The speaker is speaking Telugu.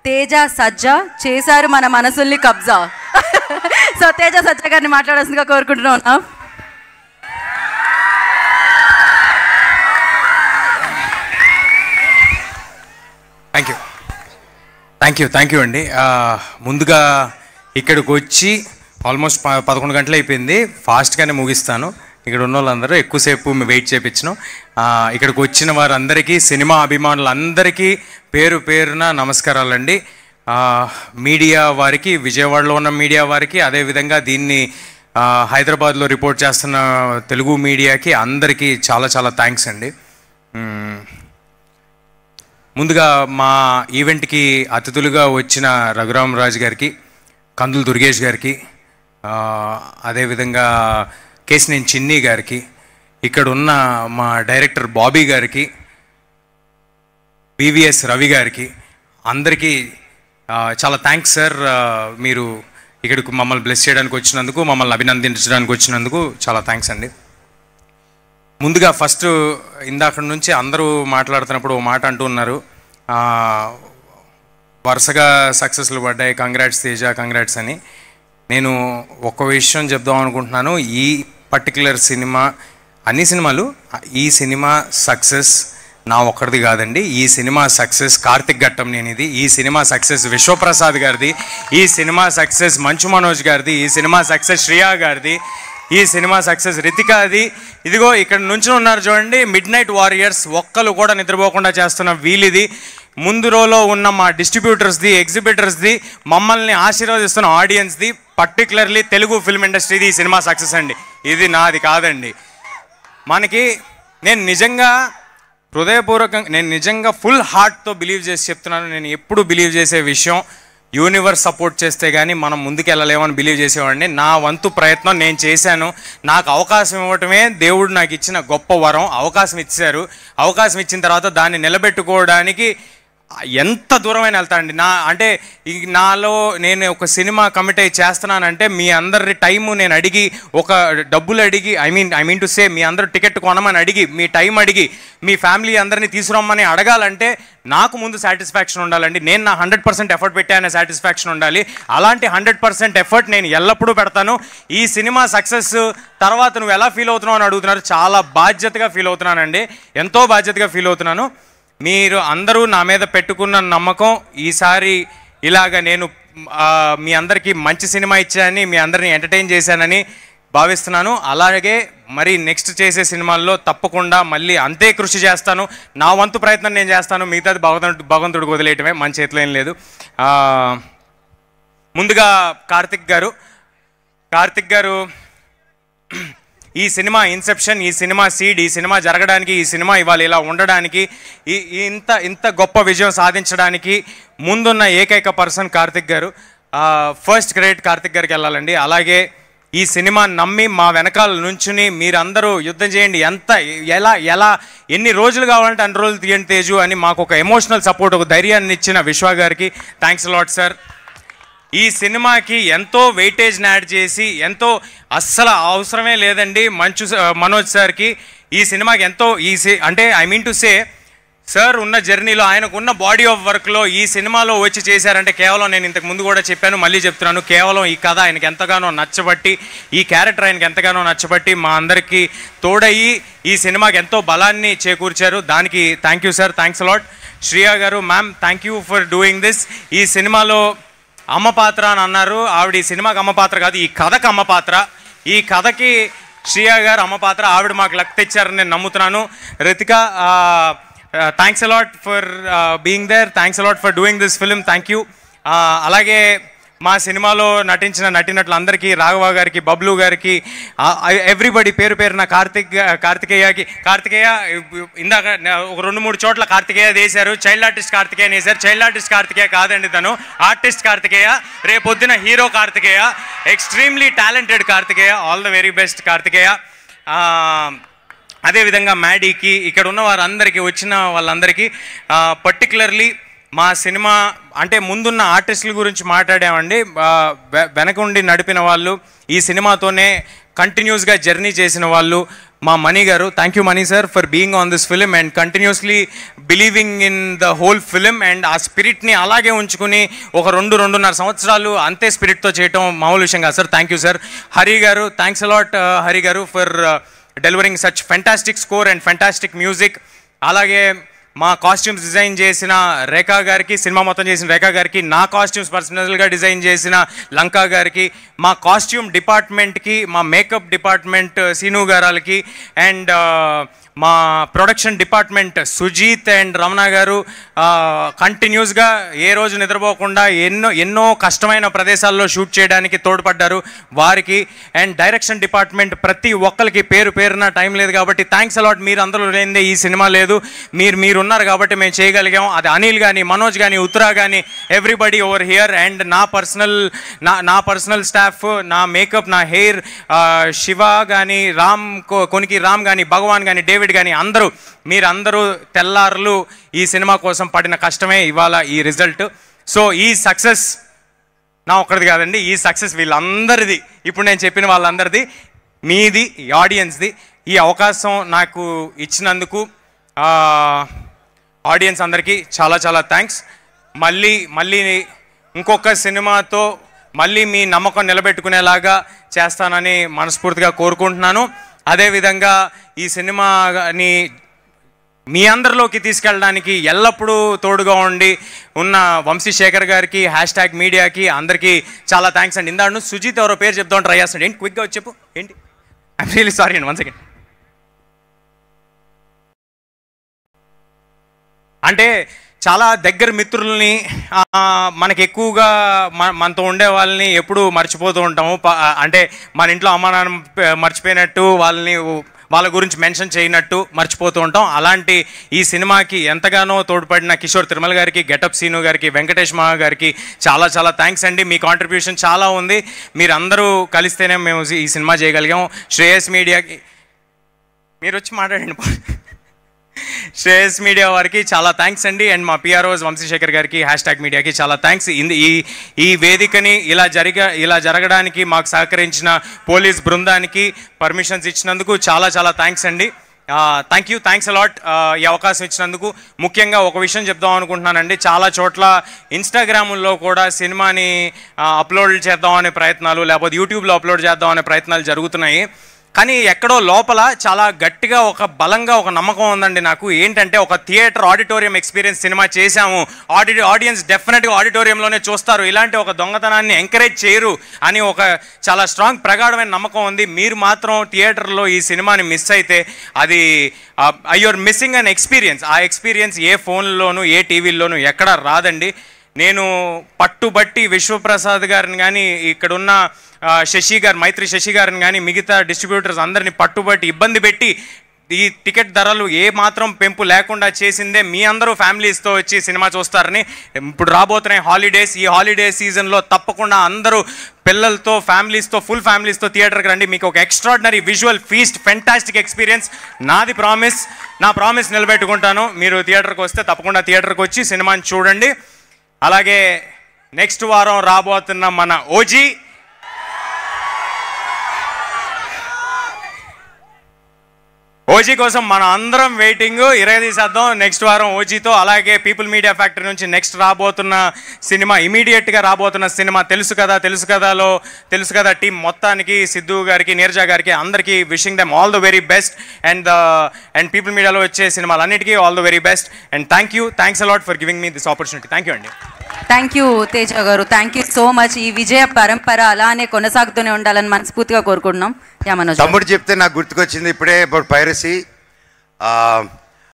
తేజ సజ్జ చేశారు మన మనసుల్ని కబ్జా. సో తేజ సజ్జ గారిని మాట్లాడాల్సిందిగా కోరుకుంటున్నాం. థ్యాంక్ యూ అండి. ముందుగా ఇక్కడికి వచ్చి ఆల్మోస్ట్ 11 గంటలు అయిపోయింది. ఫాస్ట్గానే ముగిస్తాను. ఇక్కడ ఉన్న వాళ్ళందరూ ఎక్కువసేపు వెయిట్ చేయించను. ఇక్కడికి వచ్చిన వారందరికీ, సినిమా అభిమానులందరికీ పేరు పేరున నమస్కారాలండి. మీడియా వారికి, విజయవాడలో ఉన్న మీడియా వారికి, అదేవిధంగా దీన్ని హైదరాబాద్లో రిపోర్ట్ చేస్తున్న తెలుగు మీడియాకి అందరికీ చాలా చాలా థ్యాంక్స్ అండి. ముందుగా మా ఈవెంట్కి అతిథులుగా వచ్చిన రఘురామరాజు గారికి, కందులు దుర్గేష్ గారికి, అదేవిధంగా కేసినేని చిన్ని గారికి, ఇక్కడ ఉన్న మా డైరెక్టర్ బాబీ గారికి, బీవీఎస్ రవి గారికి, అందరికీ చాలా థ్యాంక్స్ సార్. మీరు ఇక్కడికి మమ్మల్ని బ్లెస్ చేయడానికి వచ్చినందుకు, మమ్మల్ని అభినందించడానికి వచ్చినందుకు చాలా థ్యాంక్స్ అండి. ముందుగా ఫస్ట్ ఇందాక నుంచి అందరూ మాట్లాడుతున్నప్పుడు ఓ మాట అంటూ ఉన్నారు, వరుసగా సక్సెస్లు పడ్డాయి, కంగ్రాట్స్ తేజ, కంగ్రాట్స్ అని. నేను ఒక విషయం చెప్దాం అనుకుంటున్నాను. ఈ పర్టికులర్ సినిమా, అన్ని సినిమాలు, ఈ సినిమా సక్సెస్ నా ఒక్కడిది కాదండి. ఈ సినిమా సక్సెస్ కార్తిక్ ఘట్టంనేనిది, ఈ సినిమా సక్సెస్ విశ్వప్రసాద్ గారిది, ఈ సినిమా సక్సెస్ మంచు మనోజ్ గారిది, ఈ సినిమా సక్సెస్ శ్రియా గారిది, ఈ సినిమా సక్సెస్ రితికాది. ఇదిగో ఇక్కడ నుంచి ఉన్నారు చూడండి, మిడ్ నైట్ వారియర్స్, ఒక్కరు కూడా నిద్రపోకుండా చేస్తున్న వీళ్ళిది, ముందు రోలో ఉన్న మా డిస్ట్రిబ్యూటర్స్ది, ఎగ్జిబిటర్స్ది, మమ్మల్ని ఆశీర్వదిస్తున్న ఆడియన్స్ది, పర్టికులర్లీ తెలుగు ఫిల్మ్ ఇండస్ట్రీది ఈ సినిమా సక్సెస్ అండి. ఇది నాది కాదండి. మనకి నేను నిజంగా హృదయపూర్వకంగా, నేను నిజంగా ఫుల్ హార్ట్తో బిలీవ్ చేసి చెప్తున్నాను. నేను ఎప్పుడు బిలీవ్ చేసే విషయం, యూనివర్స్ సపోర్ట్ చేస్తే కానీ మనం ముందుకు వెళ్ళలేమని బిలీవ్ చేసేవాడిని. నా వంతు ప్రయత్నం నేను చేశాను. నాకు అవకాశం ఇవ్వటమే దేవుడు నాకు ఇచ్చిన గొప్ప వరం. అవకాశం ఇచ్చారు. అవకాశం ఇచ్చిన తర్వాత దాన్ని నిలబెట్టుకోవడానికి ఎంత దూరమైన వెళ్తానండి. నాలో నేను ఒక సినిమా కమిట్ అయ్యి చేస్తున్నానంటే మీ అందరి టైము నేను అడిగి, ఒక డబ్బులు అడిగి, ఐ మీన్ టు సే మీ అందరూ టికెట్ కొనమని అడిగి, మీ టైం అడిగి, మీ ఫ్యామిలీ అందరినీ తీసుకురమ్మని అడగాలంటే నాకు ముందు సాటిస్ఫాక్షన్ ఉండాలండి. నేను నా 100% ఎఫర్ట్ పెట్టానే సాటిస్ఫాక్షన్ ఉండాలి. అలాంటి 100% ఎఫర్ట్ నేను ఎల్లప్పుడూ పెడతాను. ఈ సినిమా సక్సెస్ తర్వాత నువ్వు ఎలా ఫీల్ అవుతున్నావు అని అడుగుతున్నారు. చాలా బాధ్యతగా ఫీల్ అవుతున్నానండి, ఎంతో బాధ్యతగా ఫీల్ అవుతున్నాను. మీరు అందరూ నా మీద పెట్టుకున్న నమ్మకం, ఈసారి ఇలాగ నేను మీ అందరికీ మంచి సినిమా ఇచ్చానని, మీ అందరినీ ఎంటర్టైన్ చేశానని భావిస్తున్నాను. అలాగే మరి నెక్స్ట్ చేసే సినిమాల్లో తప్పకుండా మళ్ళీ అంతే కృషి చేస్తాను. నా వంతు ప్రయత్నం నేను చేస్తాను. మిగతాది భగవంతుడికి వదిలేయటమే, మన చేతిలో ఏం లేదు. ముందుగా కార్తిక్ గారు ఈ సినిమా ఇన్సెప్షన్, ఈ సినిమా సీడ్, ఈ సినిమా జరగడానికి, ఈ సినిమా ఇవాళ ఇలా ఉండడానికి, ఇంత గొప్ప విజయం సాధించడానికి ముందున్న ఏకైక పర్సన్ కార్తిక్ గారు. ఫస్ట్ క్రెడిట్ కార్తిక్ గారికి వెళ్ళాలండి. అలాగే ఈ సినిమా నమ్మి మా వెనకాల నుంచుని మీరందరూ యుద్ధం చేయండి, ఎలా ఎన్ని రోజులు కావాలంటే అన్ని రోజులు తీయండి తేజు అని మాకు ఒక ఎమోషనల్ సపోర్ట్, ఒక ధైర్యాన్ని ఇచ్చిన విశ్వ గారికి థ్యాంక్స్ లాట్ సార్. ఈ సినిమాకి ఎంతో వెయిటేజ్ని యాడ్ చేసి, ఎంతో అస్సలు అవసరమే లేదండి మంచు మనోజ్ సార్కి ఈ సినిమాకి ఎంతో అంటే I mean to say sir ఉన్న జర్నీలో, ఆయనకున్న బాడీ ఆఫ్ వర్క్లో ఈ సినిమాలో వచ్చి చేశారంటే కేవలం, నేను ఇంతకు ముందు కూడా చెప్పాను, మళ్ళీ చెప్తున్నాను, కేవలం ఈ కథ ఆయనకి ఎంతగానో నచ్చబట్టి, ఈ క్యారెక్టర్ ఆయనకి ఎంతగానో నచ్చబట్టి మా అందరికీ తోడయ్యి ఈ సినిమాకి ఎంతో బలాన్ని చేకూర్చారు. దానికి thank you sir, thanks a lot. Shriya garu, ma'am thank you for doing this. ఈ సినిమాలో అమ్మ పాత్ర అని అన్నారు. ఆవిడ ఈ సినిమాకి అమ్మ పాత్ర కాదు, ఈ కథకి అమ్మ పాత్ర. ఈ కథకి శ్రియా గారు అమ్మ పాత్ర. ఆవిడ మాకు లక్ తెచ్చారని నేను నమ్ముతున్నాను. Ritika, thanks a lot for being there, thanks a lot for doing this film, thank you. అలాగే మా సినిమాలో నటించిన నటినట్లందరికీ, రాఘవ గారికి, బబ్లు గారికి, ఎవ్రీబడి పేరు పేరున, కార్తికేయ ఇందాక ఒక 2-3 చోట్ల కార్తికేయ వేశారు. చైల్డ్ ఆర్టిస్ట్ కార్తికేయ వేశారు. చైల్డ్ ఆర్టిస్ట్ కార్తికేయ కాదండి, తను ఆర్టిస్ట్ కార్తికేయ. రేపొద్దున hero Karthikeya, extremely talented Karthikeya. All the very best Karthikeya. అదేవిధంగా మ్యాడీకి, ఇక్కడ ఉన్న వారందరికీ, వచ్చిన వాళ్ళందరికీ, పర్టికులర్లీ మా సినిమా అంటే ముందున్న ఆర్టిస్టుల గురించి మాట్లాడామండి. వెనక ఉండి నడిపిన వాళ్ళు, ఈ సినిమాతోనే కంటిన్యూస్గా జర్నీ చేసిన వాళ్ళు మా మనీ గారు. Thank you money sir for being on this film and continuously believing in the whole film and ఆ స్పిరిట్ని అలాగే ఉంచుకుని ఒక 2-2.5 సంవత్సరాలు అంతే స్పిరిట్తో చేయటం మామూలు విషయం కాదు sir. Thank you sir. Hari గారు, థ్యాంక్స్ అలాట్ హరి గారు for delivering such fantastic score and fantastic music. అలాగే మా కాస్ట్యూమ్స్ డిజైన్ చేసిన రేఖా గారికి, సినిమా మొత్తం చేసిన రేఖా గారికి, నా కాస్ట్యూమ్స్ పర్సనల్గా డిజైన్ చేసిన లంకా గారికి, మా కాస్ట్యూమ్ డిపార్ట్మెంట్కి, మా మేకప్ డిపార్ట్మెంట్ సీను గారాలకి అండ్ మా production department Sujeeth and Ramana garu కంటిన్యూస్గా ఏ రోజు నిద్రపోకుండా ఎన్నో కష్టమైన ప్రదేశాల్లో షూట్ చేయడానికి తోడ్పడ్డారు వారికి. అండ్ డైరెక్షన్ డిపార్ట్మెంట్ ప్రతి ఒక్కరికి పేరు పేరున టైం లేదు కాబట్టి థ్యాంక్స్ అలాట్. మీరు అందరూ లేనిదే ఈ సినిమా లేదు. మీరు ఉన్నారు కాబట్టి మేము చేయగలిగాం. అది అనిల్ కానీ, మనోజ్ కానీ, ఉత్తరా కానీ, ఎవ్రీబడి ఓవర్ హియర్. అండ్ నా పర్సనల్ స్టాఫ్, నా మేకప్, నా హెయిర్, శివ కానీ, కొనికి రామ్ కానీ, భగవాన్ కానీ, డేవిడ్ కానీ, మీరందరూ తెల్లారులు ఈ సినిమా కోసం పడిన కష్టమే ఇవాళ ఈ రిజల్ట్. సో ఈ సక్సెస్ నా ఒక్కడిది కాదండి, ఈ సక్సెస్ వీళ్ళందరిది, ఇప్పుడు నేను చెప్పిన వాళ్ళందరిది, మీది, ఈ ఆడియన్స్ది. ఈ అవకాశం నాకు ఇచ్చినందుకు ఆడియన్స్ అందరికీ చాలా చాలా థ్యాంక్స్. మళ్ళీ ఇంకొక సినిమాతో మళ్ళీ మీ నమ్మకం నిలబెట్టుకునేలాగా చేస్తానని మనస్ఫూర్తిగా కోరుకుంటున్నాను. అదేవిధంగా ఈ సినిమాని మీ అందరిలోకి తీసుకెళ్ళడానికి ఎల్లప్పుడూ తోడుగా ఉండి ఉన్న వంశీశేఖర్ గారికి, #మీడియాకి అందరికీ చాలా థ్యాంక్స్ అండి. ఇందాడు సుజిత్ ఎవరో పేరు చెప్తామని ట్రై చేస్తాడు. ఏంటి క్విక్గా వచ్చి చెప్పు ఏంటి? ఐఎమ్ రియలీ సారీ అండి, 1 సెకండ్. అంటే చాలా దగ్గర మిత్రుల్ని, మనకి ఎక్కువగా మనతో ఉండే వాళ్ళని ఎప్పుడు మర్చిపోతూ ఉంటాము. అంటే మన ఇంట్లో అమ్మా నాన్న మర్చిపోయినట్టు, వాళ్ళ గురించి మెన్షన్ చేయనట్టు మర్చిపోతూ ఉంటాం. అలాంటి ఈ సినిమాకి ఎంతగానో తోడ్పడిన కిషోర్ తిరుమల గారికి, గెటప్ సీను గారికి, వెంకటేష్ మహా గారికి చాలా చాలా థ్యాంక్స్ అండి. మీ కాంట్రిబ్యూషన్ చాలా ఉంది. మీరందరూ కలిస్తేనే మేము ఈ సినిమా చేయగలిగాం. శ్రేయస్ మీడియాకి మీరు వచ్చి మాట్లాడండి. శ్రేయస్ మీడియా వారికి చాలా థ్యాంక్స్ అండి. అండ్ మా పిఆర్ఓస్ వంశీశేఖర్ గారికి, #మీడియాకి చాలా థ్యాంక్స్. ఈ వేదికని ఇలా జరగడానికి మాకు సహకరించిన పోలీస్ బృందానికి పర్మిషన్స్ ఇచ్చినందుకు చాలా చాలా థ్యాంక్స్ అండి. థ్యాంక్స్ అలాట్ ఈ అవకాశం ఇచ్చినందుకు. ముఖ్యంగా ఒక విషయం చెప్దాం అనుకుంటున్నానండి. చాలా చోట్ల ఇన్స్టాగ్రాముల్లో కూడా సినిమాని అప్లోడ్ చేద్దామనే ప్రయత్నాలు, లేకపోతే యూట్యూబ్లో అప్లోడ్ చేద్దామనే ప్రయత్నాలు జరుగుతున్నాయి. కానీ ఎక్కడో లోపల చాలా గట్టిగా బలంగా ఒక నమ్మకం ఉందండి నాకు. ఏంటంటే ఒక థియేటర్ ఆడిటోరియం ఎక్స్పీరియన్స్ సినిమా చేశాము, ఆడియన్స్ డెఫినెట్గా ఆడిటోరియంలోనే చూస్తారు, ఇలాంటి ఒక దొంగతనాన్ని ఎంకరేజ్ చేయరు అని ఒక చాలా స్ట్రాంగ్ ప్రగాఢమైన నమ్మకం ఉంది. మీరు మాత్రం థియేటర్లో ఈ సినిమాని మిస్ అయితే అది యూఆర్ మిస్సింగ్ అన్ ఎక్స్పీరియన్స్. ఆ ఎక్స్పీరియన్స్ ఏ ఫోన్లోనూ, ఏ టీవీల్లోనూ ఎక్కడా రాదండి. నేను పట్టుబట్టి విశ్వప్రసాద్ గారిని కానీ, ఇక్కడున్న మైత్రి శశి గారిని కానీ, మిగతా డిస్ట్రిబ్యూటర్స్ అందరినీ పట్టుబట్టి ఇబ్బంది పెట్టి ఈ టికెట్ ధరలు ఏ మాత్రం పెంపు లేకుండా చేసిందే మీ అందరూ ఫ్యామిలీస్తో వచ్చి సినిమా చూస్తారని. ఇప్పుడు రాబోతున్నాయి హాలిడేస్. ఈ హాలిడే సీజన్లో తప్పకుండా అందరూ పిల్లలతో, ఫుల్ ఫ్యామిలీస్తో థియేటర్కి రండి. మీకు ఒక extraordinary visual feast, fantastic experience. నా ప్రామిస్ నిలబెట్టుకుంటాను. మీరు థియేటర్కి వస్తే తప్పకుండా థియేటర్కి వచ్చి సినిమాని చూడండి. అలాగే నెక్స్ట్ వారం రాబోతున్న మన ఓజీ కోసం మన అందరం వెయిటింగ్. ఇరగదీసేద్దాం నెక్స్ట్ వారం ఓజీతో. అలాగే పీపుల్ మీడియా ఫ్యాక్టరీ నుంచి నెక్స్ట్ రాబోతున్న సినిమా, ఇమీడియట్గా రాబోతున్న సినిమా తెలుసు కదా టీం మొత్తానికి, సిద్ధు గారికి, నీరజ గారికి, అందరికీ wishing them all the very best. And people మీడియాలో వచ్చే సినిమాలన్నిటికీ all the very best. And thanks a lot for giving me this opportunity. Thank you అండి. Thank you Teja garu, thank you so much. ఈ విజయ పరంపర అలానే కొనసాగుతూనే ఉండాలని మనస్ఫూర్తిగా కోరుకుంటున్నాం. తమ్ముడు చెప్తే నాకు గుర్తుకొచ్చింది ఇప్పుడే పైరసీ.